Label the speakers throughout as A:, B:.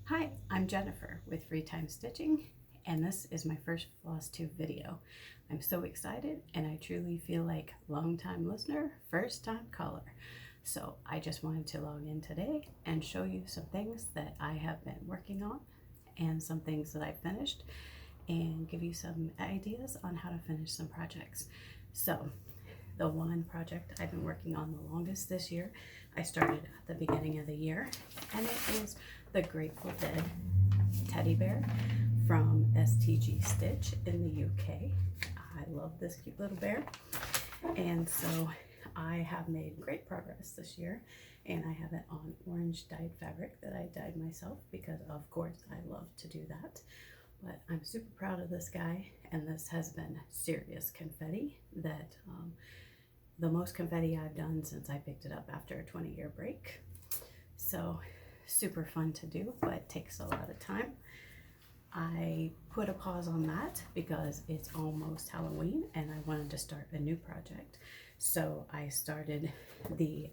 A: Hi, I'm Jennifer with Free Time Stitching, and this is my first Flosstube video. I'm so excited, and I truly feel like long-time listener, first-time caller. So I just wanted to log in today and show you some things that I have been working on and some things that I finished and give you some ideas on how to finish some projects. So the one project I've been working on the longest this year, I started at the beginning of the year, and it is the Grateful Dead teddy bear from STG Stitch in the UK. I love this cute little bear, and so I have made great progress this year, and I have it on orange dyed fabric that I dyed myself because of course I love to do that. But I'm super proud of this guy, and this has been serious confetti that the most confetti I've done since I picked it up after a 20-year break. So super fun to do, but takes a lot of time. I put a pause on that because it's almost Halloween and I wanted to start a new project. So I started the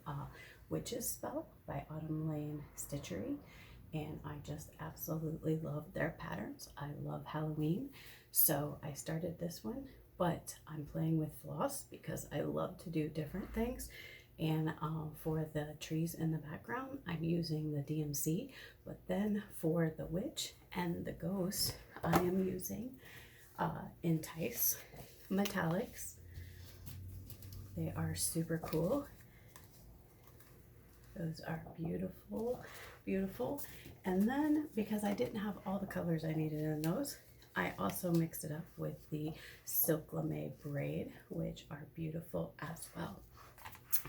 A: Witch's Spell by Autumn Lane Stitchery, and I just absolutely love their patterns. I love Halloween, so I started this one, but I'm playing with floss because I love to do different things. And for the trees in the background, I'm using the DMC, but then for the witch and the ghost, I am using Entice Metallics. They are super cool. Those are beautiful, beautiful. And then because I didn't have all the colors I needed in those, I also mixed it up with the Silk Lame braid, which are beautiful as well.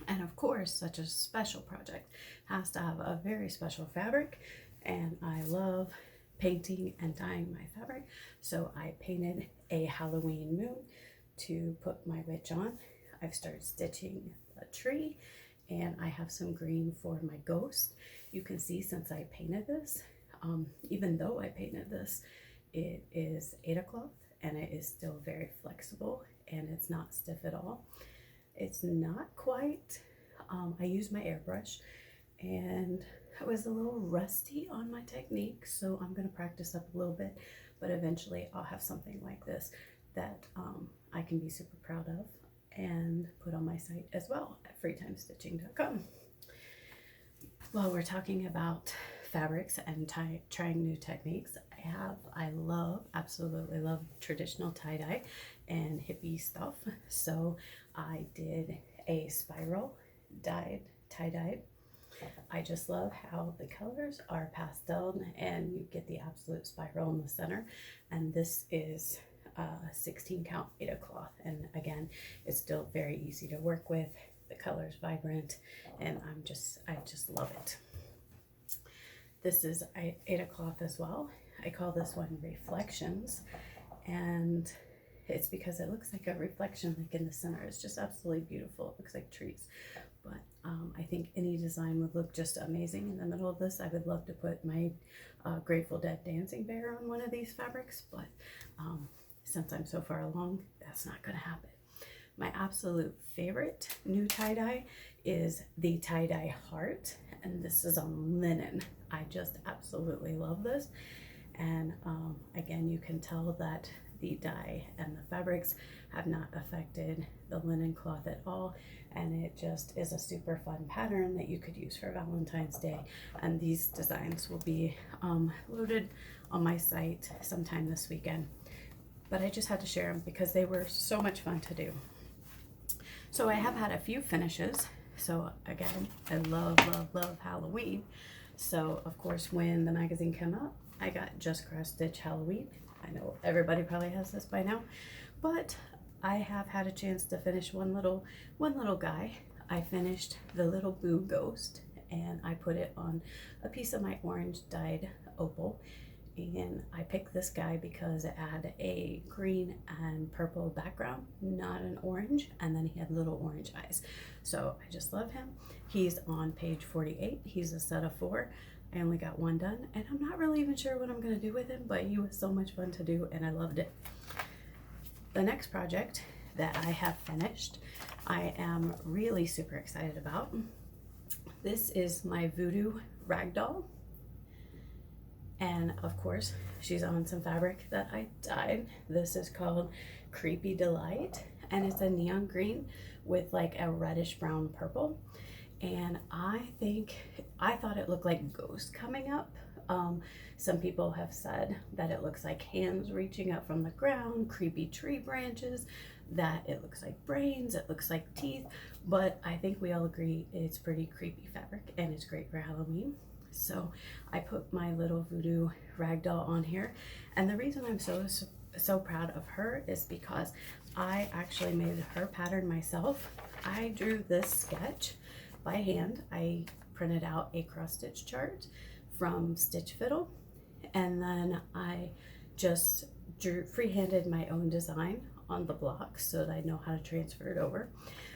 A: And of course, such a special project has to have a very special fabric, and I love painting and dyeing my fabric. So I painted a Halloween moon to put my witch on. I've started stitching a tree, and I have some green for my ghost. You can see since I painted this, even though I painted this, it is Aida cloth and it is still very flexible and it's not stiff at all. It's not quite, I used my airbrush and I was a little rusty on my technique, so I'm going to practice up a little bit, but eventually I'll have something like this that I can be super proud of and put on my site as well at freetimestitching.com. While we're talking about fabrics and trying new techniques, I absolutely love traditional tie-dye and hippie stuff. So I did a spiral dyed tie-dye. I just love how the colors are pastel and you get the absolute spiral in the center. And this is 16 count Aida cloth, and again, it's still very easy to work with. The color's vibrant, and I just love it. This is Aida cloth as well. I call this one Reflections, and it's because it looks like a reflection like in the center. It's just absolutely beautiful. It looks like trees, but I think any design would look just amazing in the middle of this. I would love to put my Grateful Dead dancing bear on one of these fabrics, but since I'm so far along, that's not going to happen. My absolute favorite new tie-dye is the tie-dye heart, and this is on linen. I just absolutely love this, and again, you can tell that the dye and the fabrics have not affected the linen cloth at all, and it just is a super fun pattern that you could use for Valentine's Day. And these designs will be loaded on my site sometime this weekend, but I just had to share them because they were so much fun to do. So I have had a few finishes. So again, I love Halloween. So of course, when the magazine came out, I got Just Cross Stitch Halloween. I know everybody probably has this by now, but I have had a chance to finish one little guy. I finished the little Boo Ghost, and I put it on a piece of my orange dyed opal. And I picked this guy because it had a green and purple background, not an orange, and then he had little orange eyes. So I just love him. He's on page 48. He's a set of 4. I only got one done, and I'm not really even sure what I'm going to do with him, but he was so much fun to do, and I loved it. The next project that I have finished, I am really super excited about. This is my Voodoo Ragdoll. And of course, she's on some fabric that I dyed. This is called Creepy Delight, and it's a neon green with like a reddish brown purple. And I thought it looked like ghosts coming up. Some people have said that it looks like hands reaching up from the ground, creepy tree branches, that it looks like brains, it looks like teeth, but I think we all agree it's pretty creepy fabric and it's great for Halloween. So I put my little voodoo ragdoll on here, and the reason I'm so proud of her is because I actually made her pattern myself. I drew this sketch by hand. I printed out a cross stitch chart from Stitch Fiddle, and then I just freehanded my own design on the block so that I know how to transfer it over.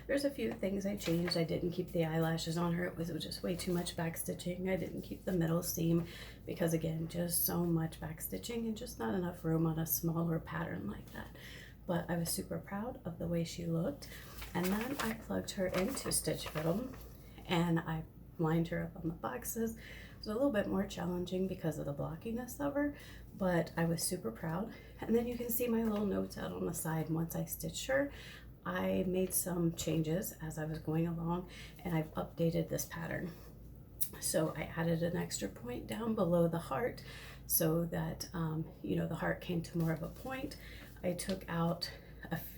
A: There's a few things I changed. I didn't keep the eyelashes on her. It was just way too much back stitching. I didn't keep the middle seam because, again, just so much back stitching and just not enough room on a smaller pattern like that. But I was super proud of the way she looked. And then I plugged her into Stitch Fiddle and I lined her up on the boxes. It was a little bit more challenging because of the blockiness of her, but I was super proud. And then you can see my little notes out on the side. Once I stitched her, I made some changes as I was going along, and I've updated this pattern. So I added an extra point down below the heart so that, you know, the heart came to more of a point. I took out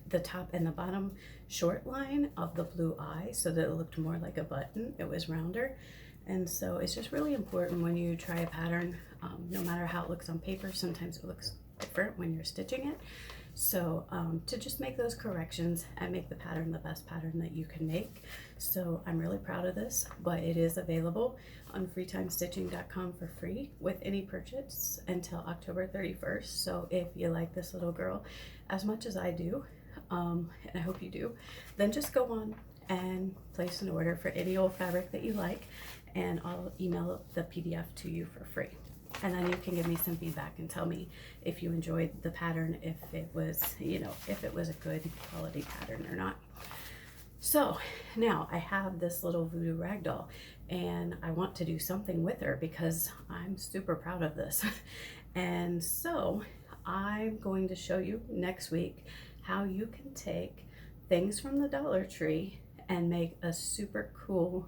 A: the top and the bottom short line of the blue eye so that it looked more like a button. It was rounder. And so it's just really important when you try a pattern, no matter how it looks on paper, sometimes it looks different when you're stitching it. So to just make those corrections and make the pattern the best pattern that you can make. So I'm really proud of this, but it is available on freetimestitching.com for free with any purchase until October 31st. So if you like this little girl as much as I do, and I hope you do, then just go on and place an order for any old fabric that you like, and I'll email the PDF to you for free. And then you can give me some feedback and tell me if you enjoyed the pattern, if it was, you know, if it was a good quality pattern or not. So now I have this little voodoo ragdoll and I want to do something with her because I'm super proud of this. And so I'm going to show you next week how you can take things from the Dollar Tree and make a super cool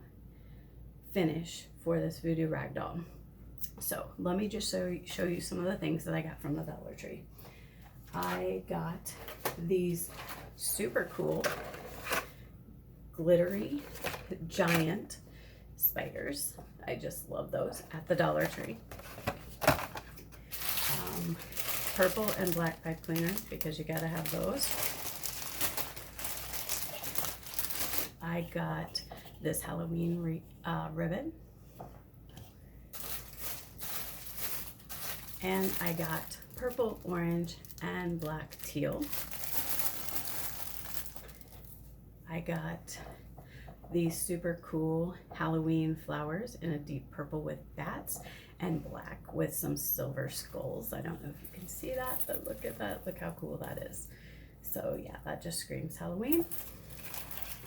A: finish for this voodoo ragdoll. So let me just show you some of the things that I got from the Dollar Tree. I got these super cool glittery giant spiders. I just love those at the Dollar Tree. Purple and black pipe cleaners because you gotta have those. I got this Halloween ribbon. And I got purple, orange, and black teal. I got these super cool Halloween flowers in a deep purple with bats and black with some silver skulls. I don't know if you can see that, but look at that. Look how cool that is. So yeah, that just screams Halloween.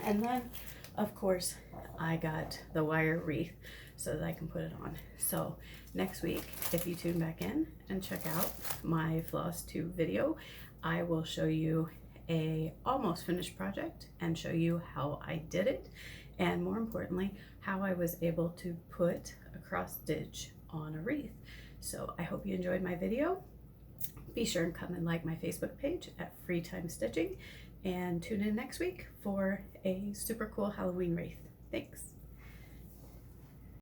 A: And then, of course, I got the wire wreath so that I can put it on. So next week, if you tune back in and check out my Flosstube video, I will show you a almost finished project and show you how I did it, and more importantly, how I was able to put a cross stitch on a wreath. So I hope you enjoyed my video. Be sure and come and like my Facebook page at Free Time Stitching, and tune in next week for a super cool Halloween wreath. Thanks.